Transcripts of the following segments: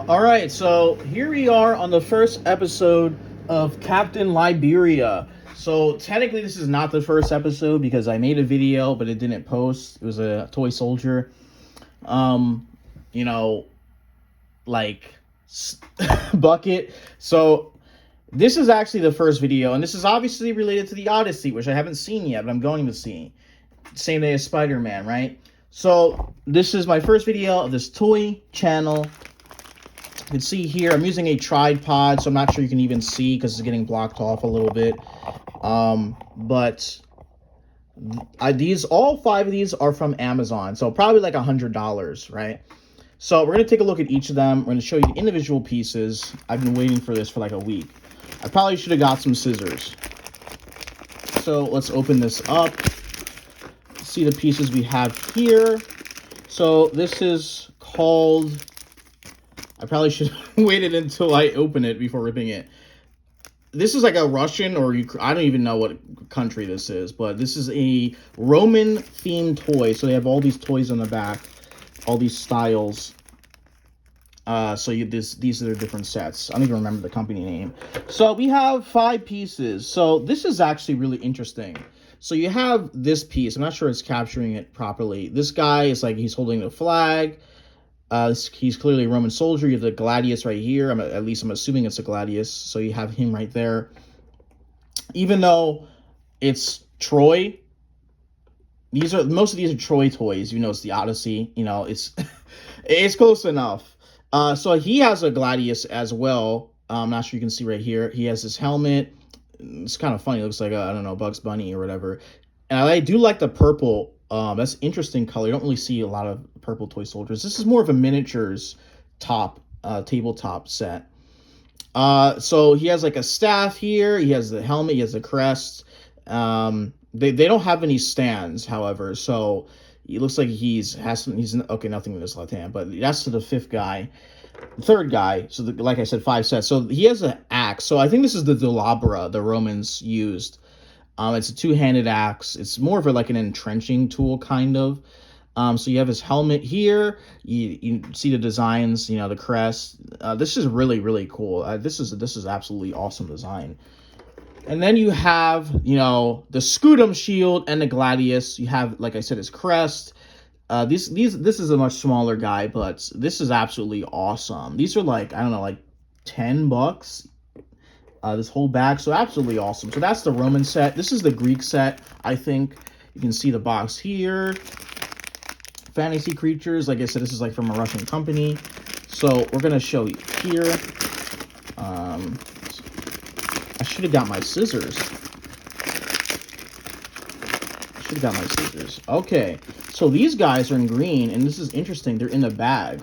All right, so here we are on the first episode of Captain Liberia. So technically, this is not the first episode because I made a video, but it didn't post. It was a toy soldier. Um, you know, like bucket. So this is actually the first video, and this is obviously related to the Odyssey, which I haven't seen yet, but I'm going to see. Same day as Spider-Man, right? So this is my first video of this toy channel. You can see here, I'm using a tripod, so I'm not sure you can even see because it's getting blocked off a little bit. But all five of these are from Amazon, so probably like $100, right? So we're gonna take a look at each of them. We're gonna show you the individual pieces. I've been waiting for this for like a week. I probably should have got some scissors. So let's open this up. See the pieces we have here. So this is called, I probably should have waited until I open it before ripping it. This is like a Russian or I don't even know what country this is, but this is a Roman themed toy. So they have all these toys on the back, all these styles. These are their different sets. I don't even remember the company name. So we have 5 pieces. So this is actually really interesting. So you have this piece. I'm not sure it's capturing it properly. This guy is like, he's holding the flag. He's clearly a Roman soldier. You have the gladius right here. At least I'm assuming it's a gladius. So you have him right there. Even though it's Troy, most of these are Troy toys. You know, it's the Odyssey. You know, it's it's close enough. So he has a gladius as well. I'm not sure you can see right here. He has his helmet. It's kind of funny. It looks like I don't know, Bugs Bunny or whatever. And I do like the purple. That's interesting color. You don't really see a lot of purple toy soldiers. This is more of a miniatures tabletop set. So he has like a staff here. He has the helmet. He has the crest. They don't have any stands, however. So he looks like he's okay. Nothing in his left hand, but that's to the third guy. So like I said, 5 sets. So he has an axe. So I think this is the Delabra the Romans used. It's a 2-handed axe. It's more of like an entrenching tool, kind of. So you have his helmet here. You see the designs, you know, the crest. This is really, really cool. This is absolutely awesome design. And then you have, you know, the Scutum shield and the gladius. You have, like I said, his crest. This is a much smaller guy, but this is absolutely awesome. These are like, I don't know, like $10. This whole bag, so absolutely awesome. So that's the Roman set. This is the Greek set, I think. You can see the box here. Fantasy creatures. Like I said, this is like from a Russian company. So we're going to show you here. I should have got my scissors. Okay, so these guys are in green, and this is interesting. They're in a bag.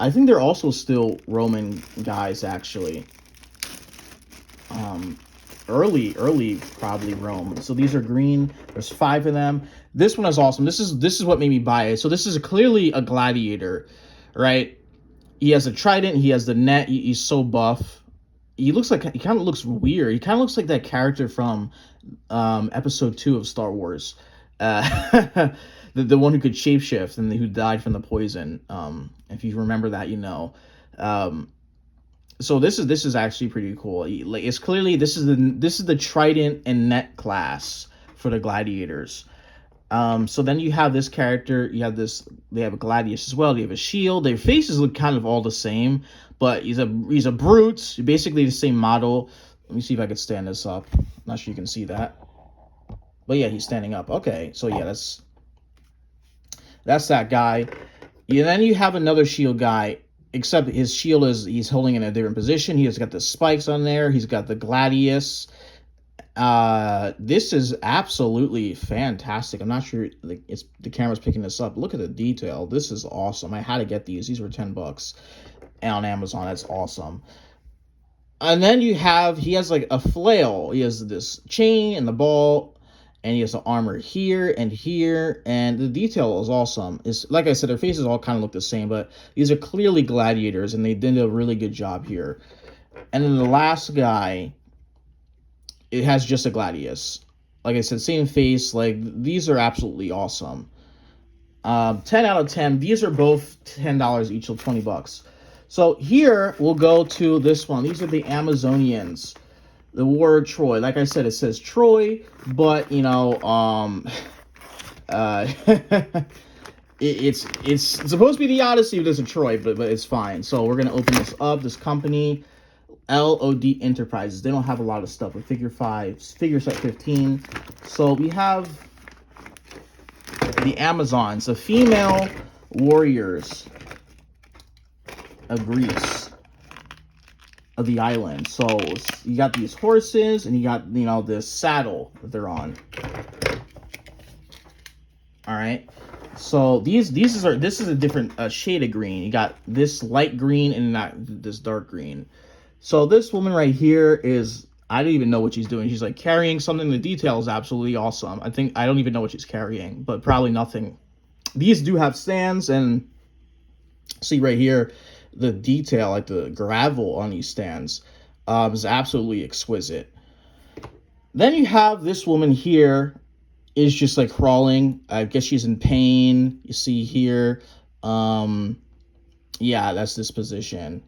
I think they're also still Roman guys, actually. Early probably Rome. So these are green. There's 5 of them. This one is awesome. This is what made me buy it. So this is clearly a gladiator, right? He has a trident. He has the net. He's so buff. He kind of looks weird. He kind of looks like that character from episode 2 of Star Wars. The one who could shapeshift and who died from the poison. If you remember that, you know. So this is actually pretty cool. Like, it's clearly this is the trident and net class for the gladiators. So then you have this character. You have this. They have a gladius as well. They have a shield. Their faces look kind of all the same, but he's a brute. Basically the same model. Let me see if I could stand this up. I'm not sure you can see that, but yeah, he's standing up. Okay, so yeah, that's that guy. And then you have another shield guy. Except his shield he's holding in a different position. He has got the spikes on there. He's got the gladius. This is absolutely fantastic. I'm not sure the camera's picking this up. Look at the detail. This is awesome. I had to get these. These were $10 on Amazon. That's awesome. And then he has like a flail. He has this chain and the ball. And he has the armor here, and the detail is awesome. It's like I said, their faces all kind of look the same, but these are clearly gladiators, and they did a really good job here. And then the last guy, it has just a gladius. Like I said, same face. Like, these are absolutely awesome. 10 out of 10. These are both $10 each, so $20. So here we'll go to this one. These are the Amazonians, the War of Troy. Like I said, it says Troy, but you know, it's supposed to be the Odyssey, but it's a Troy, but it's fine. So we're gonna open this up. This company, LOD Enterprises. They don't have a lot of stuff, but figure set 15. So we have the Amazons, the female warriors of Greece, of the island. So you got these horses, and you got, you know, this saddle that they're on. All right. So this is a different shade of green. You got this light green and this dark green. So this woman right here is, I don't even know what she's doing. She's like carrying something. The detail is absolutely awesome. I don't even know what she's carrying, but probably nothing. These do have stands, and see right here, the detail, like the gravel on these stands, is absolutely exquisite. Then you have this woman here, is just like crawling. I guess she's in pain. You see here. Yeah, that's this position.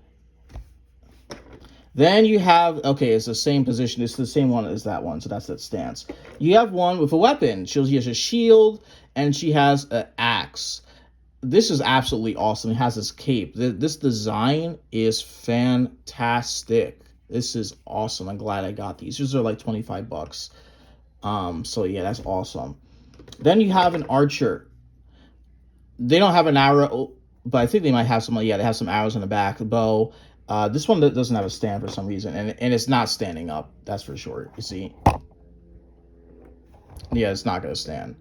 Then you have, okay, it's the same position. It's the same one as that one. So that's that stance. You have one with a weapon. She has a shield, and she has an axe. This is absolutely awesome. It has this cape. This design is fantastic. This is awesome. I'm glad I got these. These are like $25. So yeah, that's awesome. Then you have an archer. They don't have an arrow, but I think they might have some. Yeah, they have some arrows in the back. A bow. This one doesn't have a stand for some reason, and it's not standing up. That's for sure. You see? Yeah, it's not gonna stand.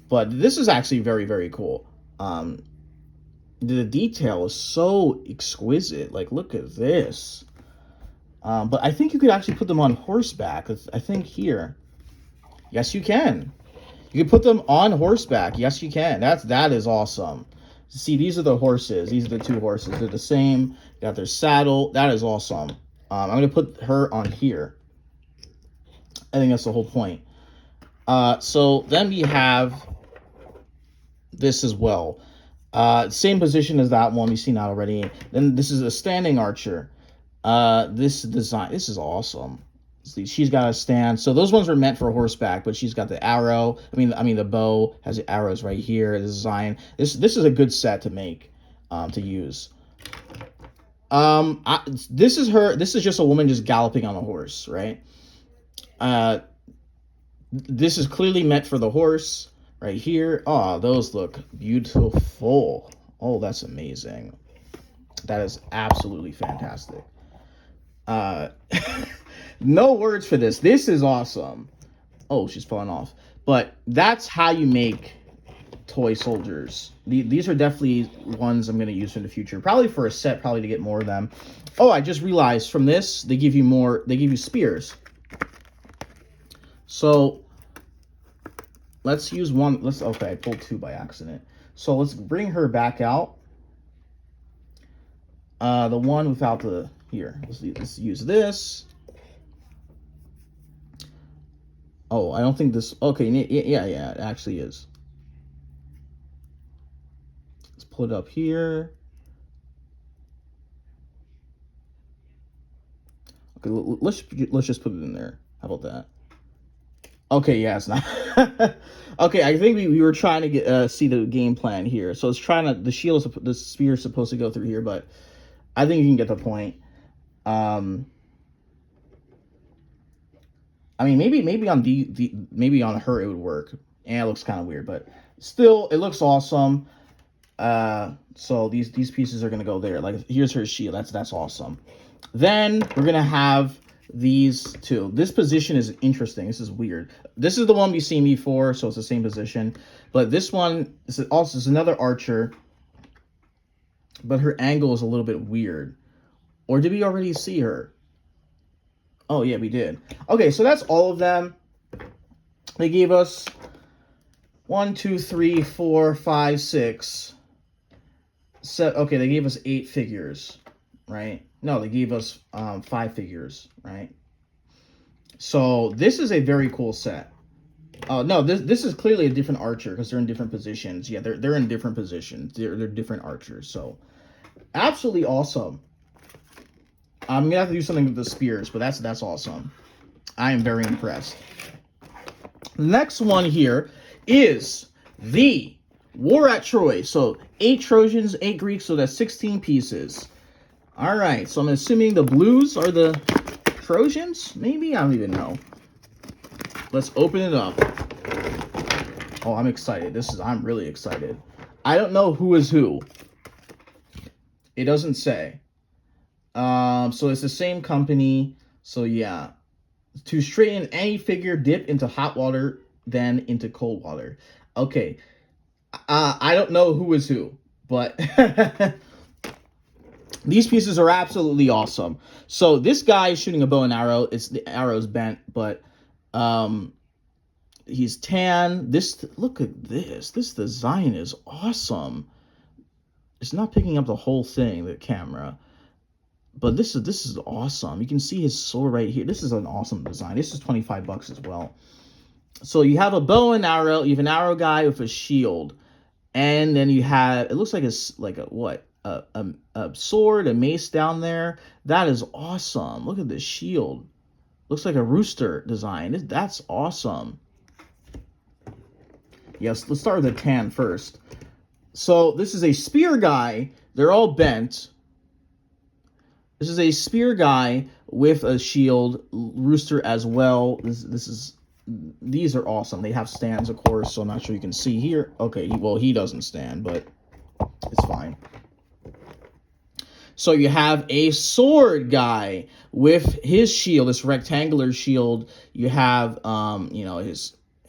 But this is actually very, very cool. The detail is so exquisite. Like, look at this. But I think you could actually put them on horseback. I think here. Yes, you can. You can put them on horseback. Yes, you can. That is awesome. See, these are the horses. These are the two horses. They're the same. Got their saddle. That is awesome. I'm going to put her on here. I think that's the whole point. So then we have this as well. Same position as that one. We've seen that already. Then this is a standing archer. This design. This is awesome. See, she's got a stand. So those ones are meant for horseback, but she's got the arrow. I mean the bow has the arrows right here. The design. This is a good set to make, to use. This is her. This is just a woman just galloping on a horse, right? This is clearly meant for the horse right here. Oh, those look beautiful. Oh, that's amazing. That is absolutely fantastic. No words for this. This is awesome. Oh, she's falling off. But that's how you make toy soldiers. These are definitely ones I'm going to use in the future. Probably for a set, probably to get more of them. Oh, I just realized from this, they give you more. They give you spears. So let's use one. Okay, I pulled two by accident. So let's bring her back out. The one without the, here. Let's use this. Oh, I don't think this, okay, yeah, it actually is. Let's pull it up here. Okay, let's just put it in there. How about that? Okay, yeah, it's not. Okay, I think we were trying to get see the game plan here. So it's trying to, the spear is supposed to go through here, but I think you can get the point. I mean, maybe on maybe on her it would work. And it looks kind of weird, but still, it looks awesome. So these pieces are gonna go there. Like, here's her shield. That's awesome. Then we're gonna have these two. This position is interesting. This is weird. This is the one we've seen before, so it's the same position. But this one is also another archer, but her angle is a little bit weird. Or did we already see her? Oh, yeah, we did. Okay, so that's all of them. They gave us 1, 2, 3, 4, 5, 6. Okay, they gave us 8 figures, right? No, they gave us 5 figures, right? So this is a very cool set. No, this is clearly a different archer because they're in different positions. Yeah, they're in different positions. They're different archers. So Absolutely awesome. I'm gonna have to do something with the spears, but that's awesome. I am very impressed. The next one here is the War at Troy. So 8 Trojans, 8 Greeks, so that's 16 pieces. All right, so I'm assuming the blues are the Trojans? Maybe? I don't even know. Let's open it up. Oh, I'm excited. I'm really excited. I don't know who is who. It doesn't say. So it's the same company. So yeah. To straighten any figure, dip into hot water, then into cold water. Okay. I don't know who is who, but these pieces are absolutely awesome. So this guy is shooting a bow and arrow. The arrow's bent, but he's tan. Look at this. This design is awesome. It's not picking up the whole thing, the camera. But this is awesome. You can see his sword right here. This is an awesome design. This is $25 as well. So you have a bow and arrow. You have an arrow guy with a shield, and then you have, it looks like a sword, a mace down there. That is awesome. Look at this shield. Looks like a rooster design. That's awesome. Yes, let's start with the tan first. So this is a spear guy. They're all bent. This is a spear guy with a shield, rooster as well. These are awesome. They have stands, of course, so I'm not sure you can see here. Okay, well, he doesn't stand, but it's fine. So you have a sword guy with his shield, this rectangular shield. You have,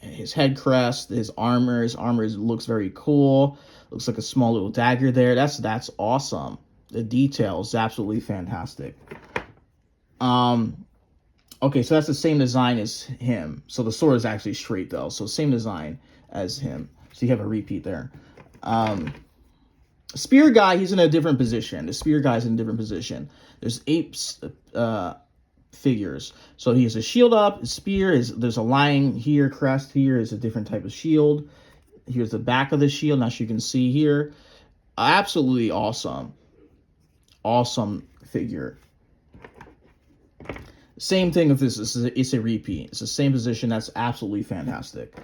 his head crest, his armor. His armor looks very cool. Looks like a small little dagger there. That's awesome. The detail is absolutely fantastic. Okay, so that's the same design as him. So the sword is actually straight, though. So same design as him. So you have a repeat there. Spear guy, he's in a different position. The spear guy's in a different position. There's 8 figures. So he has a shield up, his spear, there's a lion here, crest here is a different type of shield. Here's the back of the shield, as you can see here. Absolutely awesome. Awesome figure. Same thing with this. It's a repeat. It's the same position. That's absolutely fantastic.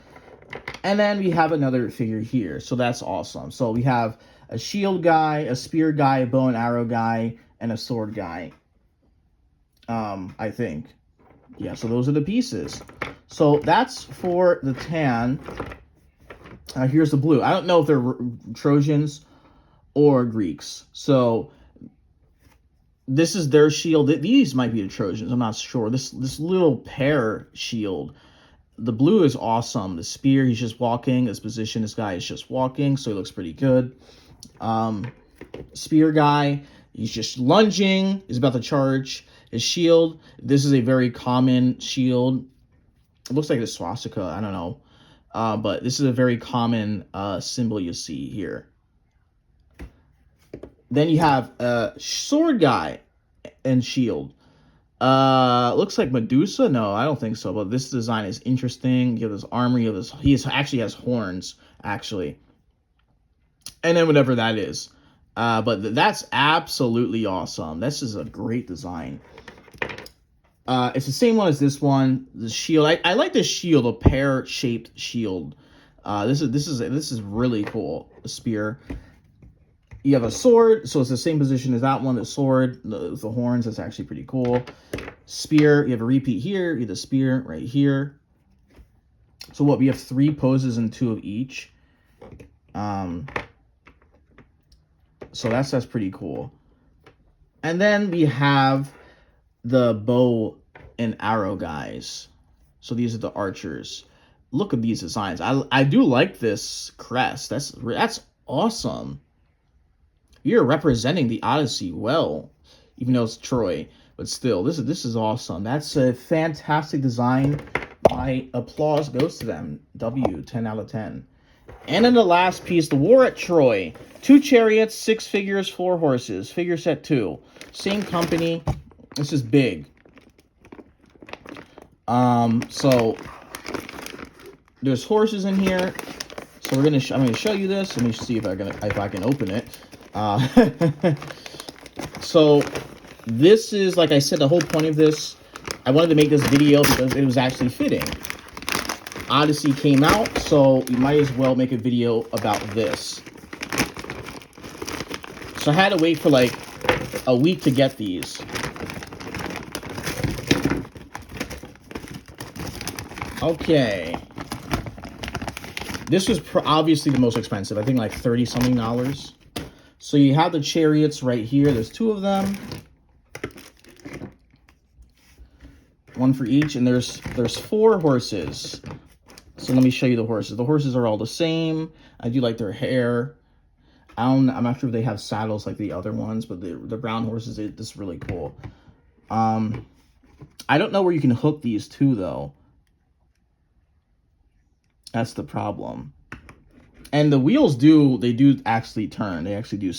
And then we have another figure here. So that's awesome. So we have a shield guy, a spear guy, a bow and arrow guy, and a sword guy. I think. Yeah, so those are the pieces. So that's for the tan. Here's the blue. I don't know if they're Trojans or Greeks. So this is their shield. These might be the Trojans. I'm not sure. This little pair shield. The blue is awesome. The spear, he's just walking. This position, this guy is just walking, so he looks pretty good. Spear guy, he's just lunging. He's about to charge. His shield, this is a very common shield. It looks like a swastika. I don't know. But this is a very common symbol you see here. Then you have a sword guy and shield. Looks like Medusa. No, I don't think so. But this design is interesting. You have this armor. You have this. Actually has horns. Actually, and then whatever that is. But that's absolutely awesome. This is a great design. It's the same one as this one. The shield. I like this shield. A pear-shaped shield. This is really cool. A spear. You have a sword, so it's the same position as that one. The sword, the horns, that's actually pretty cool. Spear, you have a repeat here. You have the spear right here. So what, we have 3 poses and 2 of each. So that's pretty cool. And then we have the bow and arrow guys. So these are the archers. Look at these designs. I do like this crest. That's awesome. You're representing the Odyssey well, even though it's Troy, but still, this is awesome. That's a fantastic design. My applause goes to them. W, 10 out of 10. And then the last piece, the War at Troy. 2 chariots, 6 figures, 4 horses. Figure set 2. Same company. This is big. So there's horses in here. So I'm gonna show you this. Let me see if I can open it. Uh, so this is, like I said, the whole point of this. I wanted to make this video because it was actually fitting. Odyssey came out, so we might as well make a video about this. So I had to wait for like a week to get these. Okay. This was obviously the most expensive. I think like $30-something. So you have the chariots right here. There's 2 of them. One for each, and there's 4 horses. So let me show you the horses. The horses are all the same. I do like their hair. I'm not sure if they have saddles like the other ones, but the brown horses, this is really cool. I don't know where you can hook these to, though. That's the problem. And the wheels do actually turn. They actually do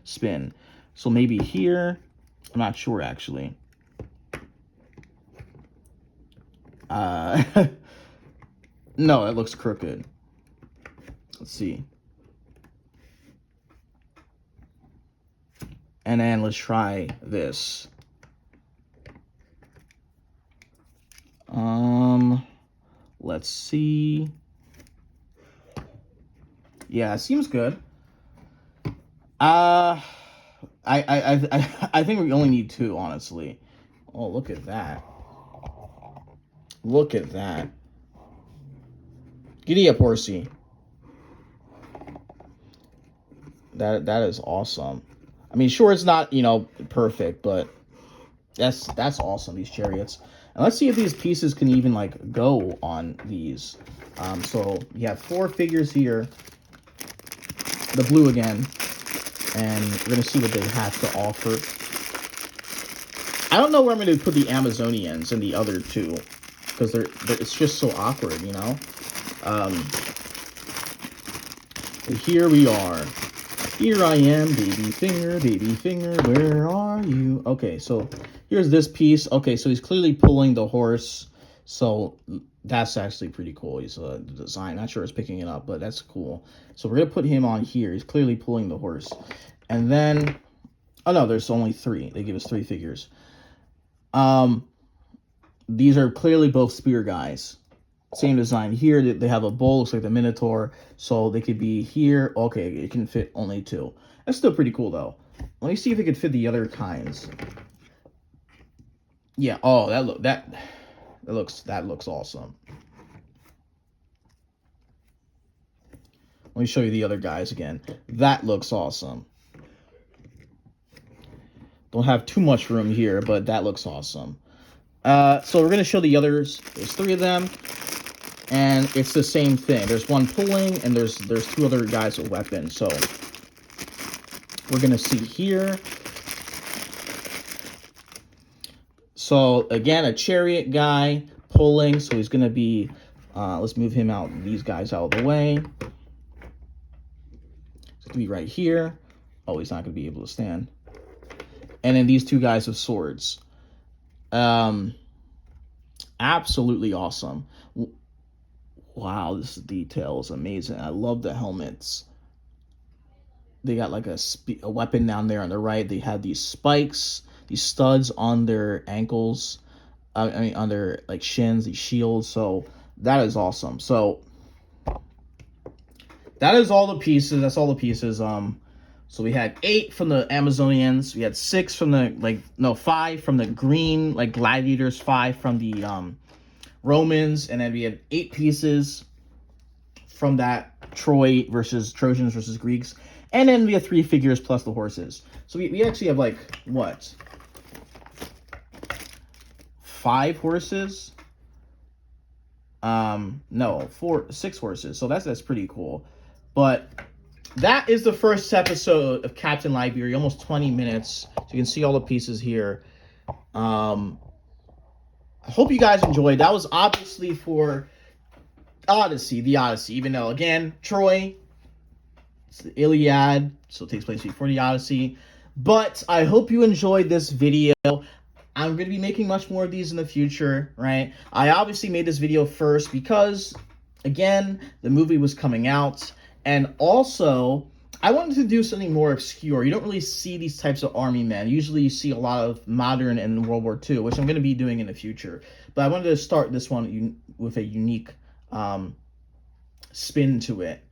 spin. So maybe here. I'm not sure, actually. No, it looks crooked. Let's see. And then let's try this. Let's see. Yeah, it seems good. I think we only need 2, honestly. Oh, look at that. Look at that. Giddy up, horsey. That is awesome. I mean, sure, it's not, you know, perfect, but that's awesome, these chariots. And let's see if these pieces can even, like, go on these. So you have 4 figures here. The blue again. And we're going to see what they have to offer. I don't know where I'm going to put the Amazonians and the other 2. Because it's just so awkward, you know? Here we are. Here I am, baby finger, where are you? Okay, so here's this piece. Okay, so he's clearly pulling the horse. So that's actually pretty cool. He's the design. Not sure it's picking it up, but that's cool. So we're going to put him on here. He's clearly pulling the horse. And then, oh no, there's only 3. They give us 3 figures. These are clearly both spear guys. Same design here. They have a bull, looks like the Minotaur. So they could be here. Okay, it can fit only 2. That's still pretty cool, though. Let me see if it could fit the other kinds. Yeah. Oh, that looks awesome. Let me show you the other guys again. That looks awesome. Don't have too much room here, but that looks awesome. So we're going to show the others. There's 3 of them. And it's the same thing. There's one pulling, and there's 2 other guys with weapons. So we're going to see here. So again, a chariot guy pulling. So he's going to be, let's move him out, these guys out of the way. He's going to be right here. Oh, he's not going to be able to stand. And then these 2 guys with swords. Absolutely awesome. Wow, this detail is amazing. I love the helmets. They got like a weapon down there on the right. They have these spikes, these studs on their ankles. I mean, on their like shins, these shields. So that is awesome. So that is all the pieces. That's all the pieces. So we had 8 from the Amazonians. We had 6 from the 5 from the green like gladiators. 5 from the Romans, and then we had 8 pieces from that Trojans versus Greeks, and then we have 3 figures plus the horses. So we actually have like what, 5 horses? No, 6 horses. So that's pretty cool. But that is the first episode of Captain Liberia, almost 20 minutes. So you can see all the pieces here. I hope you guys enjoyed. That was obviously for the Odyssey, even though, again, Troy, it's the Iliad, so it takes place before the Odyssey. But I hope you enjoyed this video. I'm going to be making much more of these in the future, right? I obviously made this video first because, again, the movie was coming out. And also, I wanted to do something more obscure. You don't really see these types of army men. Usually you see a lot of modern and World War II, which I'm going to be doing in the future. But I wanted to start this one with a unique spin to it.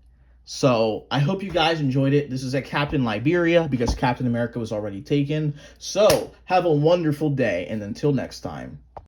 So I hope you guys enjoyed it. This is a Captain Liberia because Captain America was already taken. So have a wonderful day, and until next time.